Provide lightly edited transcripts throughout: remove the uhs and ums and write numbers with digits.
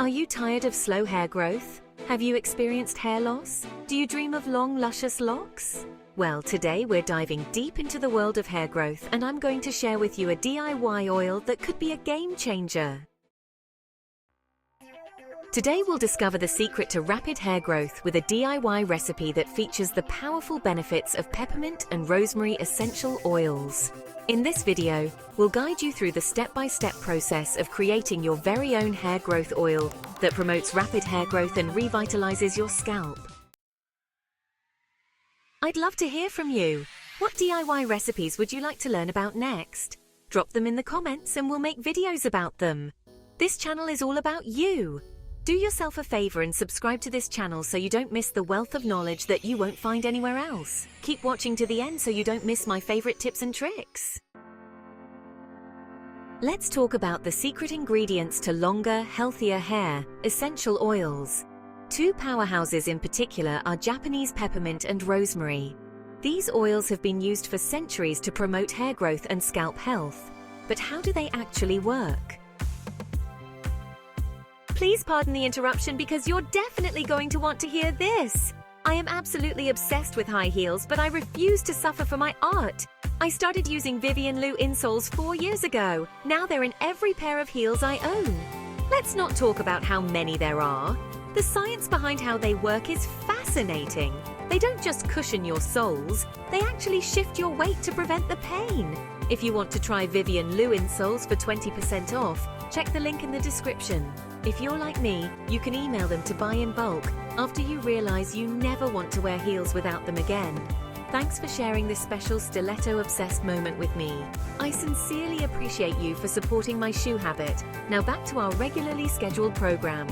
Are you tired of slow hair growth? Have you experienced hair loss? Do you dream of long, luscious locks? Well, today we're diving deep into the world of hair growth, and I'm going to share with you a DIY oil that could be a game changer. Today we'll discover the secret to rapid hair growth with a DIY recipe that features the powerful benefits of peppermint and rosemary essential oils. In this video, we'll guide you through the step-by-step process of creating your very own hair growth oil that promotes rapid hair growth and revitalizes your scalp. I'd love to hear from you. What DIY recipes would you like to learn about next? Drop them in the comments and we'll make videos about them. This channel is all about you. Do yourself a favor and subscribe to this channel so you don't miss the wealth of knowledge that you won't find anywhere else. Keep watching to the end so you don't miss my favorite tips and tricks. Let's talk about the secret ingredients to longer, healthier hair, essential oils. Two powerhouses in particular are Japanese peppermint and rosemary. These oils have been used for centuries to promote hair growth and scalp health. But how do they actually work? Please pardon the interruption because you're definitely going to want to hear this. I am absolutely obsessed with high heels, but I refuse to suffer for my art. I started using Vivian Lew insoles 4 years ago. Now they're in every pair of heels I own. Let's not talk about how many there are. The science behind how they work is fascinating. They don't just cushion your soles, they actually shift your weight to prevent the pain. If you want to try Vivian Lew insoles for 20% off, check the link in the description. If you're like me, you can email them to buy in bulk after you realize you never want to wear heels without them again. Thanks for sharing this special stiletto-obsessed moment with me. I sincerely appreciate you for supporting my shoe habit. Now back to our regularly scheduled program.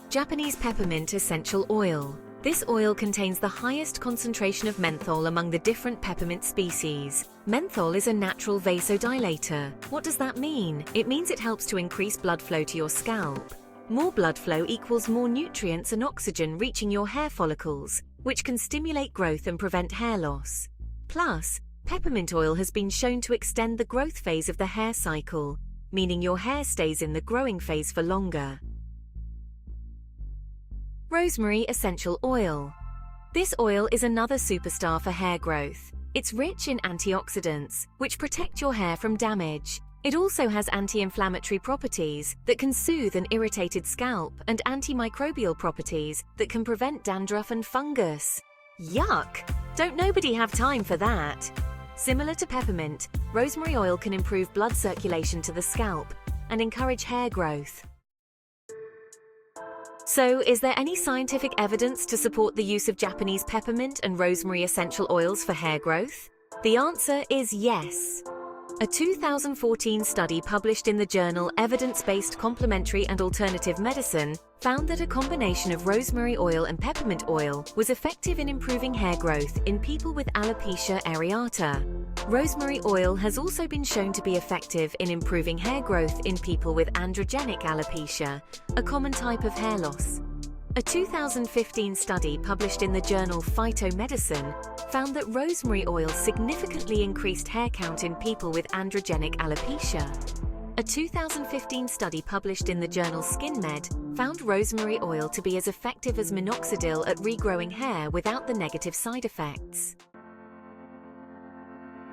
Japanese peppermint essential oil. This oil contains the highest concentration of menthol among the different peppermint species. Menthol is a natural vasodilator. What does that mean? It means it helps to increase blood flow to your scalp. More blood flow equals more nutrients and oxygen reaching your hair follicles, which can stimulate growth and prevent hair loss. Plus, peppermint oil has been shown to extend the growth phase of the hair cycle, meaning your hair stays in the growing phase for longer. Rosemary essential oil. This oil is another superstar for hair growth. It's rich in antioxidants, which protect your hair from damage. It also has anti-inflammatory properties that can soothe an irritated scalp and antimicrobial properties that can prevent dandruff and fungus. Yuck! Don't nobody have time for that. Similar to peppermint, rosemary oil can improve blood circulation to the scalp and encourage hair growth. So, is there any scientific evidence to support the use of Japanese peppermint and rosemary essential oils for hair growth? The answer is yes. A 2014 study published in the journal Evidence-Based Complementary and Alternative Medicine found that a combination of rosemary oil and peppermint oil was effective in improving hair growth in people with alopecia areata. Rosemary oil has also been shown to be effective in improving hair growth in people with androgenic alopecia, a common type of hair loss. A 2015 study published in the journal Phytomedicine found that rosemary oil significantly increased hair count in people with androgenic alopecia. A 2015 study published in the journal SkinMed found rosemary oil to be as effective as minoxidil at regrowing hair without the negative side effects.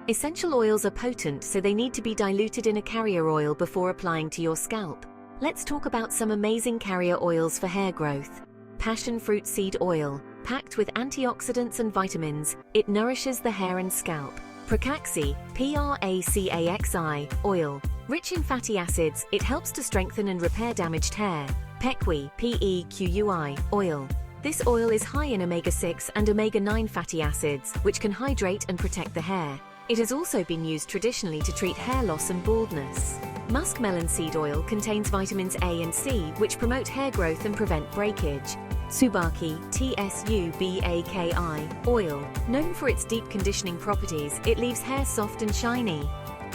Essential oils are potent, so they need to be diluted in a carrier oil before applying to your scalp. Let's talk about some amazing carrier oils for hair growth. Passion fruit seed oil. Packed with antioxidants and vitamins, it nourishes the hair and scalp. Pracaxi, Pracaxi oil. Rich in fatty acids, it helps to strengthen and repair damaged hair. Pequi, Pequi oil. This oil is high in omega-6 and omega-9 fatty acids, which can hydrate and protect the hair. It has also been used traditionally to treat hair loss and baldness. Muskmelon seed oil contains vitamins A and C, which promote hair growth and prevent breakage. Tsubaki, Tsubaki oil. Known for its deep conditioning properties, it leaves hair soft and shiny.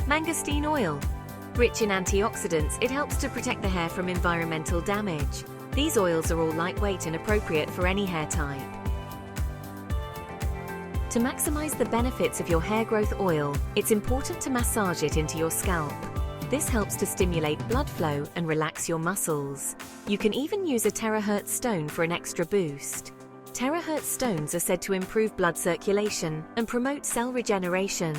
Mangosteen oil. Rich in antioxidants, it helps to protect the hair from environmental damage. These oils are all lightweight and appropriate for any hair type. To maximize the benefits of your hair growth oil, it's important to massage it into your scalp. This helps to stimulate blood flow and relax your muscles. You can even use a terahertz stone for an extra boost. Terahertz stones are said to improve blood circulation and promote cell regeneration.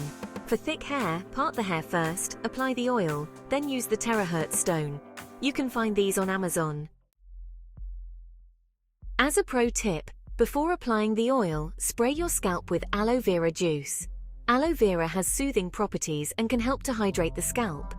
For thick hair, part the hair first, apply the oil, then use the terahertz stone. You can find these on Amazon. As a pro tip, before applying the oil, spray your scalp with aloe vera juice. Aloe vera has soothing properties and can help to hydrate the scalp.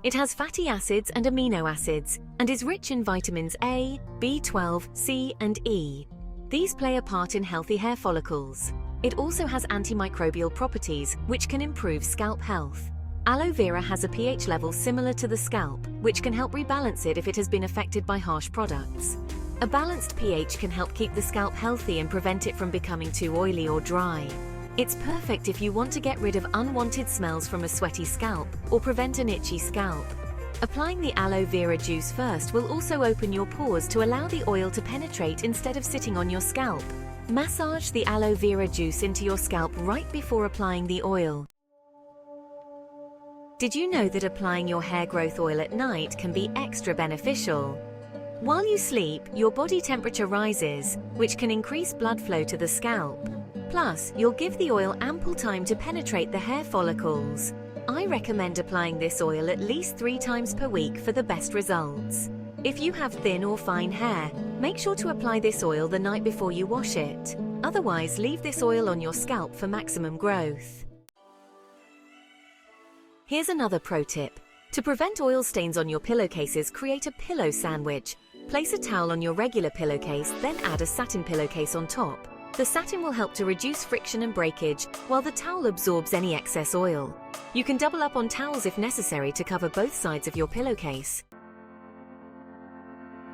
It has fatty acids and amino acids and is rich in vitamins A, B12, C, and E. These play a part in healthy hair follicles. It also has antimicrobial properties, which can improve scalp health. Aloe vera has a pH level similar to the scalp, which can help rebalance it if it has been affected by harsh products. A balanced pH can help keep the scalp healthy and prevent it from becoming too oily or dry. It's perfect if you want to get rid of unwanted smells from a sweaty scalp or prevent an itchy scalp. Applying the aloe vera juice first will also open your pores to allow the oil to penetrate instead of sitting on your scalp. Massage the aloe vera juice into your scalp right before applying the oil. Did you know that applying your hair growth oil at night can be extra beneficial? While you sleep, your body temperature rises, which can increase blood flow to the scalp. Plus, you'll give the oil ample time to penetrate the hair follicles. I recommend applying this oil at least 3 times per week for the best results. If you have thin or fine hair, make sure to apply this oil the night before you wash it. Otherwise, leave this oil on your scalp for maximum growth. Here's another pro tip. To prevent oil stains on your pillowcases, create a pillow sandwich. Place a towel on your regular pillowcase, then add a satin pillowcase on top. The satin will help to reduce friction and breakage, while the towel absorbs any excess oil. You can double up on towels if necessary to cover both sides of your pillowcase.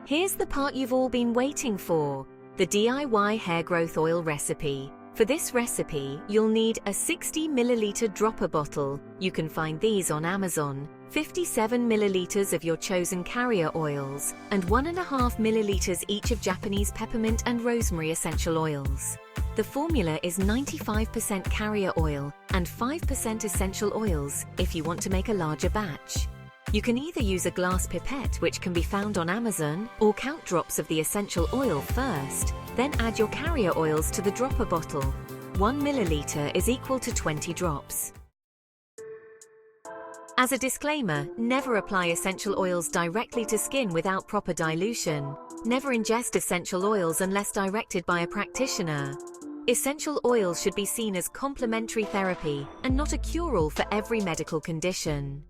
Here's the part you've all been waiting for, the DIY hair growth oil recipe. For this recipe, you'll need a 60 milliliter dropper bottle. You can find these on Amazon. 57 milliliters of your chosen carrier oils, and 1.5 milliliters each of Japanese peppermint and rosemary essential oils. The formula is 95% carrier oil and 5% essential oils if you want to make a larger batch. You can either use a glass pipette, which can be found on Amazon, or count drops of the essential oil first, then add your carrier oils to the dropper bottle. 1 milliliter is equal to 20 drops. As a disclaimer, never apply essential oils directly to skin without proper dilution. Never ingest essential oils unless directed by a practitioner. Essential oils should be seen as complementary therapy and not a cure-all for every medical condition.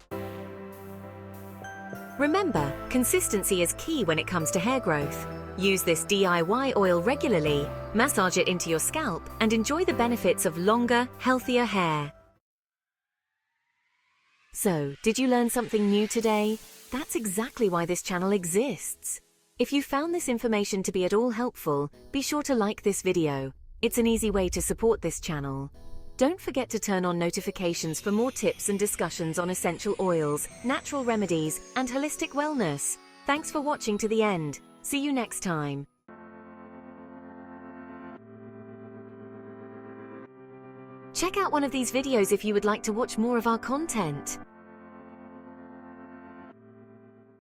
Remember, consistency is key when it comes to hair growth. Use this DIY oil regularly, massage it into your scalp, and enjoy the benefits of longer, healthier hair. So, did you learn something new today? That's exactly why this channel exists. If you found this information to be at all helpful, be sure to like this video. It's an easy way to support this channel. Don't forget to turn on notifications for more tips and discussions on essential oils, natural remedies, and holistic wellness. Thanks for watching to the end. See you next time. Check out one of these videos if you would like to watch more of our content.